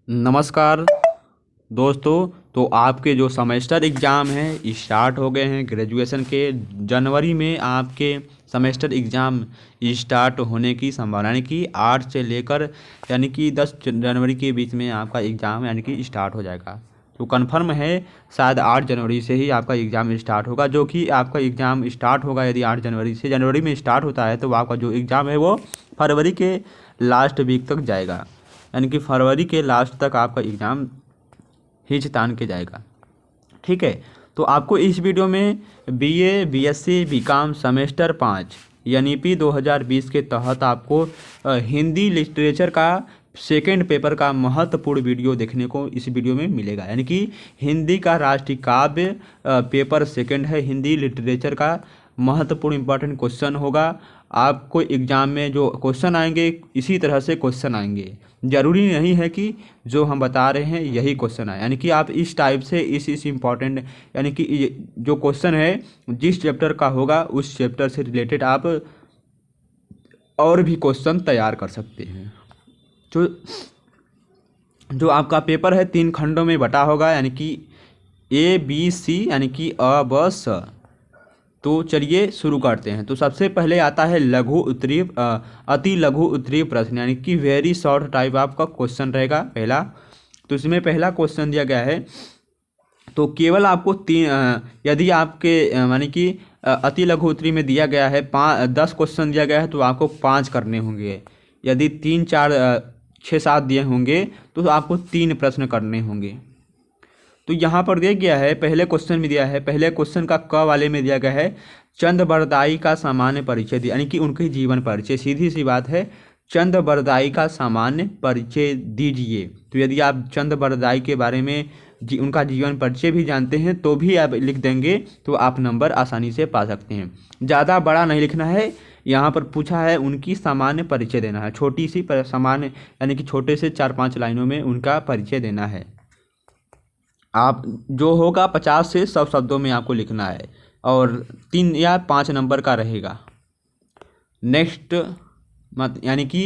नमस्कार दोस्तों। तो आपके जो सेमेस्टर एग्ज़ाम हैं स्टार्ट हो गए हैं ग्रेजुएशन के। जनवरी में आपके सेमेस्टर एग्ज़ाम स्टार्ट होने की संभावना यानी कि 8 से लेकर यानी कि 10 जनवरी के बीच में आपका एग्ज़ाम यानी कि स्टार्ट हो जाएगा। तो कन्फर्म है शायद 8 जनवरी से ही आपका एग्ज़ाम स्टार्ट होगा, जो कि आपका एग्ज़ाम स्टार्ट होगा यदि 8 जनवरी से जनवरी में स्टार्ट होता है तो आपका जो एग्ज़ाम है वो फरवरी के लास्ट वीक तक जाएगा, यानी कि फरवरी के लास्ट तक आपका एग्ज़ाम हिच तान के जाएगा। ठीक है, तो आपको इस वीडियो में बीए, बीएससी, बीकॉम सेमेस्टर 5 यानी पी 2020 के तहत आपको हिंदी लिटरेचर का सेकेंड पेपर का महत्वपूर्ण वीडियो देखने को इस वीडियो में मिलेगा। यानी कि हिंदी का राष्ट्रीय काव्य पेपर सेकेंड है, हिंदी लिटरेचर का महत्वपूर्ण इंपॉर्टेंट क्वेश्चन होगा। आपको एग्ज़ाम में जो क्वेश्चन आएंगे इसी तरह से क्वेश्चन आएंगे, ज़रूरी नहीं है कि जो हम बता रहे हैं यही क्वेश्चन आए। यानी कि आप इस टाइप से इस इम्पॉर्टेंट यानी कि जो क्वेश्चन है जिस चैप्टर का होगा उस चैप्टर से रिलेटेड आप और भी क्वेश्चन तैयार कर सकते हैं। जो आपका पेपर है 3 खंडों में बटा होगा, यानी कि ए बी सी यानी कि अ ब स। तो चलिए शुरू करते हैं। तो सबसे पहले आता है लघु उत्तरीय अति लघु उत्तरीय प्रश्न, यानी कि वेरी शॉर्ट टाइप आपका क्वेश्चन रहेगा पहला। तो इसमें पहला क्वेश्चन दिया गया है, तो केवल आपको 3 यदि आपके यानी कि अति लघु उत्तरीय में दिया गया है 10 क्वेश्चन दिया गया है तो आपको 5 करने होंगे। यदि 3 4 6 7 दिए होंगे तो आपको 3 प्रश्न करने होंगे। तो यहाँ पर दिया गया है, पहले क्वेश्चन में दिया है, पहले क्वेश्चन का क वाले में दिया गया है चंद बरदाई का सामान्य परिचय दिया, यानी कि उनके जीवन परिचय। सीधी सी बात है, चंद बरदाई का सामान्य परिचय दीजिए। तो यदि आप चंद बरदाई के बारे में उनका जीवन परिचय भी जानते हैं तो भी आप लिख देंगे तो आप नंबर आसानी से पा सकते हैं। ज़्यादा बड़ा नहीं लिखना है, यहाँ पर पूछा है उनकी सामान्य परिचय देना है, छोटी सी सामान्य यानी कि छोटे से 4-5 लाइनों में उनका परिचय देना है। आप जो होगा 50 से 100 शब्दों में आपको लिखना है और 3 या 5 नंबर का रहेगा। नेक्स्ट यानी कि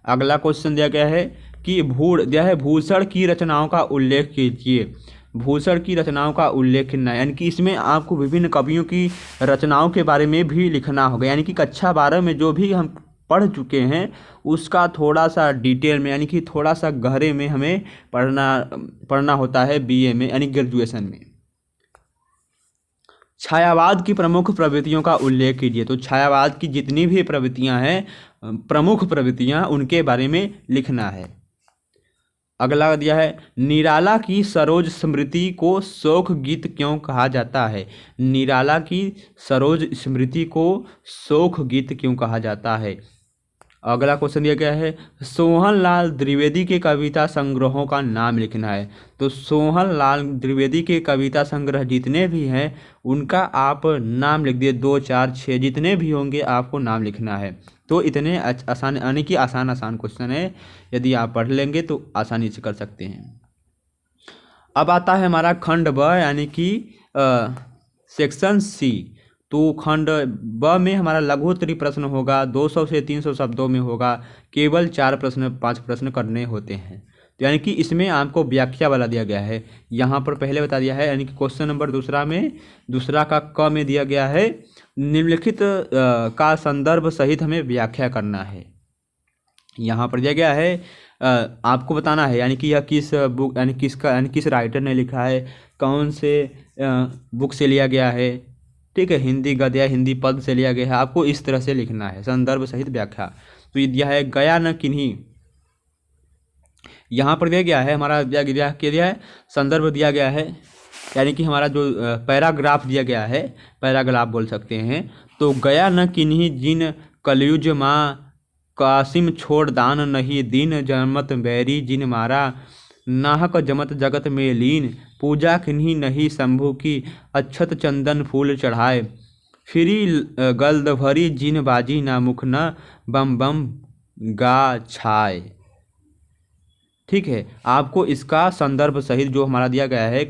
अगला क्वेश्चन दिया गया है कि भूषण की रचनाओं का उल्लेख कीजिए। भूषण की रचनाओं का उल्लेख करना है, यानी कि इसमें आपको विभिन्न कवियों की रचनाओं के बारे में भी लिखना होगा। यानी कि कक्षा 12 में जो भी हम पढ़ चुके हैं उसका थोड़ा सा डिटेल में यानी कि थोड़ा सा गहरे में हमें पढ़ना होता है बीए में यानी ग्रेजुएशन में। छायावाद की प्रमुख प्रवृत्तियों का उल्लेख कीजिए। तो छायावाद की जितनी भी प्रवृत्तियां हैं, प्रमुख प्रवृत्तियां, उनके बारे में लिखना है। अगला दिया है, निराला की सरोज स्मृति को शोक गीत क्यों कहा जाता है। निराला की सरोज स्मृति को शोक गीत क्यों कहा जाता है। अगला क्वेश्चन दिया गया है, सोहनलाल द्विवेदी के कविता संग्रहों का नाम लिखना है। तो सोहनलाल द्विवेदी के कविता संग्रह जितने भी हैं उनका आप नाम लिख दिए, 2 4 6 जितने भी होंगे आपको नाम लिखना है। तो इतने आसान यानी कि आसान क्वेश्चन है, यदि आप पढ़ लेंगे तो आसानी से कर सकते हैं। अब आता है हमारा खंड ब यानी कि सेक्शन सी। तो खंड ब में हमारा लघु उत्तरीय प्रश्न होगा, 200 से 300 शब्दों में होगा, केवल 5 प्रश्न करने होते हैं। तो यानी कि इसमें आपको व्याख्या वाला दिया गया है, यहाँ पर पहले बता दिया है। यानी कि क्वेश्चन नंबर दूसरा का क में दिया गया है, निम्नलिखित का संदर्भ सहित हमें व्याख्या करना है। यहाँ पर दिया गया है, आपको बताना है यानी कि यह किस बुक यानी किस राइटर ने लिखा है, कौन से बुक से लिया गया है। ठीक है, हिंदी गद्य या हिंदी पद से लिया गया है, आपको इस तरह से लिखना है, संदर्भ सहित व्याख्या। तो ये दिया है, गया न किन्हीं, यहाँ पर दिया गया है हमारा दिया है संदर्भ दिया गया है, यानी कि हमारा जो पैराग्राफ दिया गया है, पैराग्राफ बोल सकते हैं। तो गया न किन्हीं जिन कलयुज माँ कासिम छोड़ दान नहीं, दीन जन्मत बैरी जिन मारा, नाहक जमत जगत में लीन, पूजा किन्हीं नहीं शंभु की, अक्षत चंदन फूल चढ़ाए, फिरी गल्द भरी जिन बाजी ना मुख न, बम बम गा छाए। ठीक है, आपको इसका संदर्भ सहित जो हमारा दिया गया है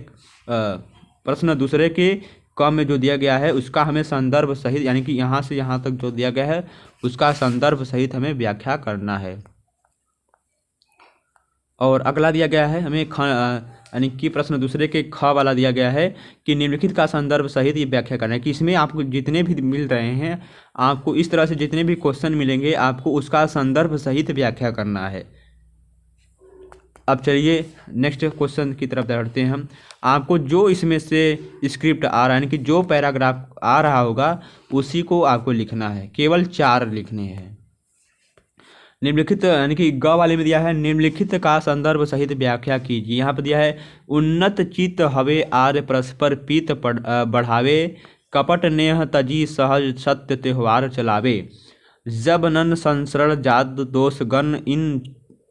प्रश्न दूसरे के क में जो दिया गया है उसका हमें संदर्भ सहित यानी कि यहाँ से यहाँ तक जो दिया गया है उसका संदर्भ सहित हमें व्याख्या करना है। और अगला दिया गया है हमें यानी कि प्रश्न दूसरे के ख वाला दिया गया है कि निम्नलिखित का संदर्भ सहित ये व्याख्या करना है, कि इसमें आपको जितने भी मिल रहे हैं, आपको इस तरह से जितने भी क्वेश्चन मिलेंगे आपको उसका संदर्भ सहित व्याख्या करना है। अब चलिए नेक्स्ट क्वेश्चन की तरफ बढ़ते हैं हम। आपको जो इसमें से स्क्रिप्ट आ रहा है, यानी कि जो पैराग्राफ आ रहा होगा उसी को आपको लिखना है, केवल 4 लिखने हैं। निम्नलिखित यानी कि ग वाले में दिया है निम्नलिखित का संदर्भ सहित व्याख्या कीजिए। यहाँ पर दिया है उन्नत चित्त हवे आर्य परस्पर पीत बढ़ावे, कपट नेह तजी सहज सत्य त्योहार चलावे, जब नन संसरण जात दोष गण इन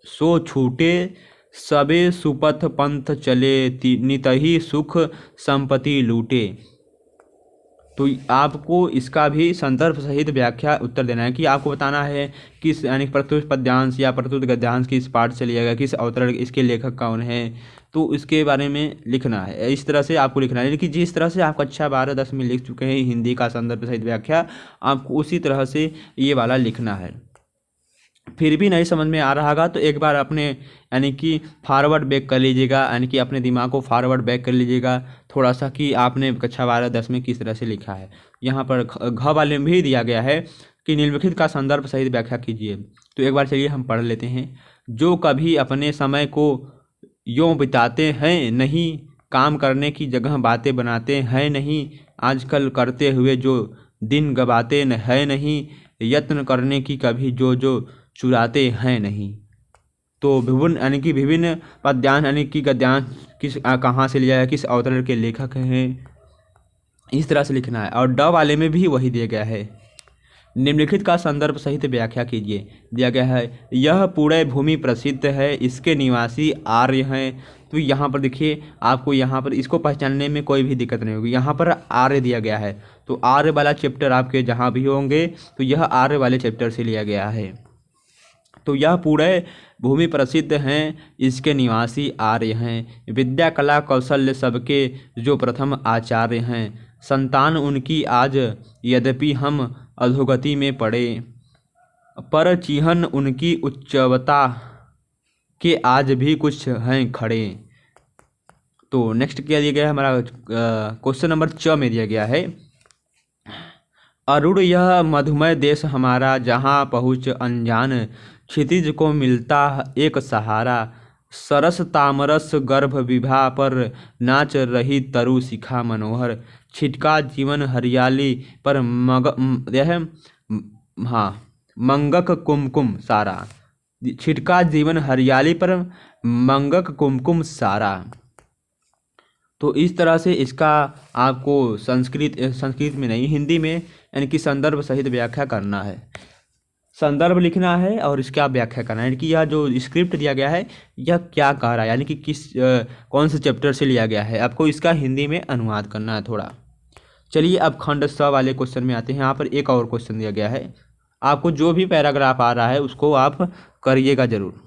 सो छूटे, सबे सुपथ पंथ चले नितहि सुख संपत्ति लूटे। तो आपको इसका भी संदर्भ सहित व्याख्या उत्तर देना है, कि आपको बताना है किस यानी प्रस्तुत पद्यांश या प्रस्तुत गद्यांश किस पाठ से लिया गया, किस अवतरण, इसके लेखक कौन है, तो इसके बारे में लिखना है। इस तरह से आपको लिखना है, यानी कि जिस तरह से आप कक्षा 12-10 में लिख चुके हैं हिंदी का संदर्भ सहित व्याख्या, आपको उसी तरह से ये वाला लिखना है। फिर भी नहीं समझ में आ रहा होगा तो एक बार अपने यानी कि फॉरवर्ड बैक कर लीजिएगा, यानी कि अपने दिमाग को फॉरवर्ड बैक कर लीजिएगा थोड़ा सा, कि आपने कक्षा 12-10 में किस तरह से लिखा है। यहाँ पर घ वाले में भी दिया गया है कि निम्नलिखित का संदर्भ सहित व्याख्या कीजिए। तो एक बार चलिए हम पढ़ लेते हैं। जो कभी अपने समय को यों बिताते हैं नहीं, काम करने की जगह बातें बनाते हैं नहीं, आजकल करते हुए जो दिन गवाते हैं नहीं, यत्न करने की कभी जो जो चुराते हैं नहीं। तो विभिन्न यानी कि विभिन्न पद्यांश यानी कि गद्यांश किस कहाँ से लिया है, किस अवतरण के लेखक हैं, इस तरह से लिखना है। और ड वाले में भी वही दिया गया है, निम्नलिखित का संदर्भ सहित व्याख्या कीजिए। दिया गया है यह पूरे भूमि प्रसिद्ध है, इसके निवासी आर्य हैं। तो यहाँ पर देखिए आपको यहाँ पर इसको पहचानने में कोई भी दिक्कत नहीं होगी। यहाँ पर आर्य दिया गया है, तो आर्य वाला चैप्टर आपके जहाँ भी होंगे तो यह आर्य वाले चैप्टर से लिया गया है। तो यह पूरे भूमि प्रसिद्ध हैं, इसके निवासी आर्य हैं, विद्या कला कौशल्य सबके जो प्रथम आचार्य हैं, संतान उनकी आज यद्यपि हम अधोगति में पड़े, पर चिन्ह उनकी उच्चवता के आज भी कुछ हैं खड़े। तो नेक्स्ट क्या दिया गया है हमारा क्वेश्चन नंबर 6 में दिया गया है अरुण यह मधुमय देश हमारा, जहाँ पहुँच अनजान क्षितिज को मिलता एक सहारा, सरस तामरस गर्भ विभा पर नाच रही तरु शिखा मनोहर, छिटका जीवन हरियाली पर मंगक कुमकुम सारा, छिटका जीवन हरियाली पर मंगक कुमकुम सारा। तो इस तरह से इसका आपको संस्कृत में नहीं हिंदी में यानी कि संदर्भ सहित व्याख्या करना है। संदर्भ लिखना है और इसका व्याख्या करना है, यानी कि यह जो स्क्रिप्ट दिया गया है यह क्या कह रहा है, यानी कि किस कौन से चैप्टर से लिया गया है, आपको इसका हिंदी में अनुवाद करना है थोड़ा। चलिए अब खंड स वाले क्वेश्चन में आते हैं। यहाँ पर एक और क्वेश्चन दिया गया है, आपको जो भी पैराग्राफ आ रहा है उसको आप करिएगा ज़रूर।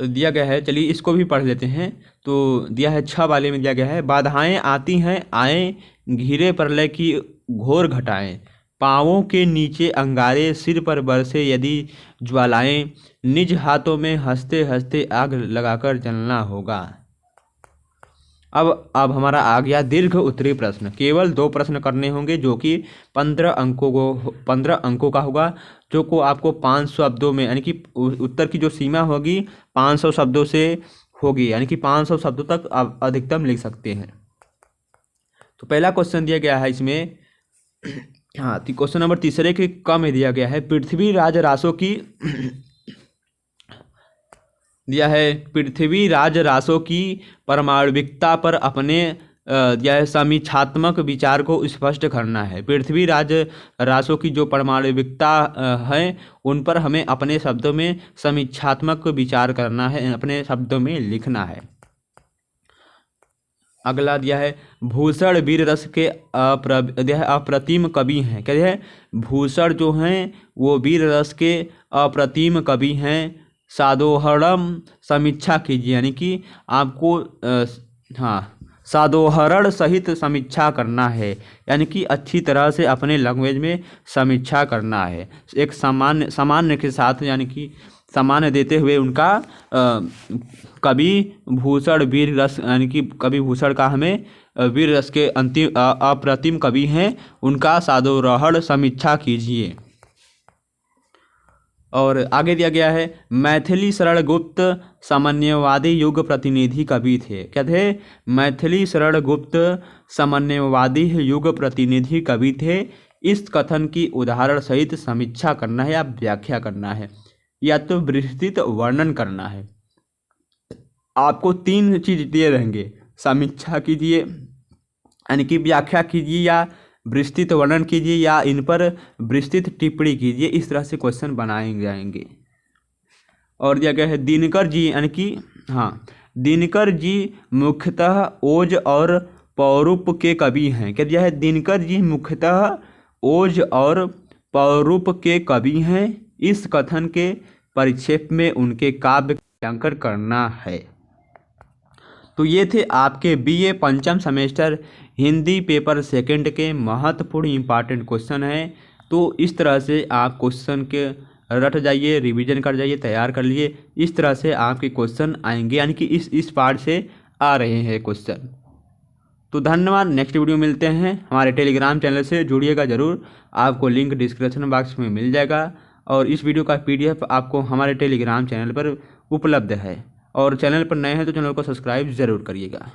तो दिया गया है, चलिए इसको भी पढ़ लेते हैं। तो दिया है 6 वाले में दिया गया है बाधाएं आती हैं आए, घिरे प्रलय की घोर घटाएं, पाँवों के नीचे अंगारे, सिर पर बरसे यदि ज्वालाएं, निज हाथों में हंसते हंसते आग लगाकर जलना होगा। अब हमारा आ गया दीर्घ उत्तरीय प्रश्न। केवल 2 प्रश्न करने होंगे जो कि 15 अंकों का होगा, जो को आपको 500 शब्दों में यानी कि उत्तर की जो सीमा होगी 500 शब्दों से होगी, यानी कि 500 शब्दों तक आप अधिकतम लिख सकते हैं। तो पहला क्वेश्चन दिया गया है इसमें क्वेश्चन नंबर 3 के क में दिया गया है पृथ्वी राजरासों की दिया है पृथ्वी राजरासों की परमाणविकता पर अपने यह समीक्षात्मक विचार को स्पष्ट करना है। पृथ्वी राजरासों की जो परमाणविकता है उन पर हमें अपने शब्दों में समीक्षात्मक विचार करना है, अपने शब्दों में लिखना है। अगला दिया है भूषण वीर रस के अप्रतिम कवि हैं। क्या है, भूषण जो हैं वो वीर रस के अप्रतिम कवि हैं। सादोहरण समीक्षा कीजिए, यानी कि आपको सादोहरण सहित समीक्षा करना है, यानी कि अच्छी तरह से अपने लैंग्वेज में समीक्षा करना है, एक सामान्य के साथ, यानी कि सम्मान देते हुए उनका कवि भूषण वीर रस यानी कि कवि भूषण का हमें वीर रस के अंतिम अप्रतिम कवि हैं, उनका सादोरहण समीक्षा कीजिए। और आगे दिया गया है मैथिली शरण गुप्त सामान्यवादी युग प्रतिनिधि कवि थे। क्या थे? मैथिली शरण गुप्त सामान्यवादी युग प्रतिनिधि कवि थे। इस कथन की उदाहरण सहित समीक्षा करना है या व्याख्या करना है या तो विस्तृत वर्णन करना है। आपको 3 चीज दिए रहेंगे, समीक्षा कीजिए यानी कि व्याख्या कीजिए या विस्तृत वर्णन कीजिए या इन पर विस्तृत टिप्पणी कीजिए। इस तरह से क्वेश्चन बनाए जाएंगे। और दिया गया है दिनकर जी यानी कि दिनकर जी मुख्यतः ओज और पौरूप के कवि हैं। क्या दिया है? दिनकर जी मुख्यतः ओज और पौरूप के कवि हैं। इस कथन के परिक्षेप में उनके काव्य मूल्यांकन करना है। तो ये थे आपके बीए पंचम सेमेस्टर हिंदी पेपर सेकंड के महत्वपूर्ण इंपॉर्टेंट क्वेश्चन हैं। तो इस तरह से आप क्वेश्चन के रट जाइए, रिवीजन कर जाइए, तैयार कर लिए। इस तरह से आपके क्वेश्चन आएंगे यानी कि इस पार्ट से आ रहे हैं क्वेश्चन। तो धन्यवाद। नेक्स्ट वीडियो मिलते हैं। हमारे टेलीग्राम चैनल से जुड़िएगा ज़रूर, आपको लिंक डिस्क्रिप्शन बॉक्स में मिल जाएगा। और इस वीडियो का PDF आपको हमारे टेलीग्राम चैनल पर उपलब्ध है। और चैनल पर नए हैं तो चैनल को सब्सक्राइब ज़रूर करिएगा।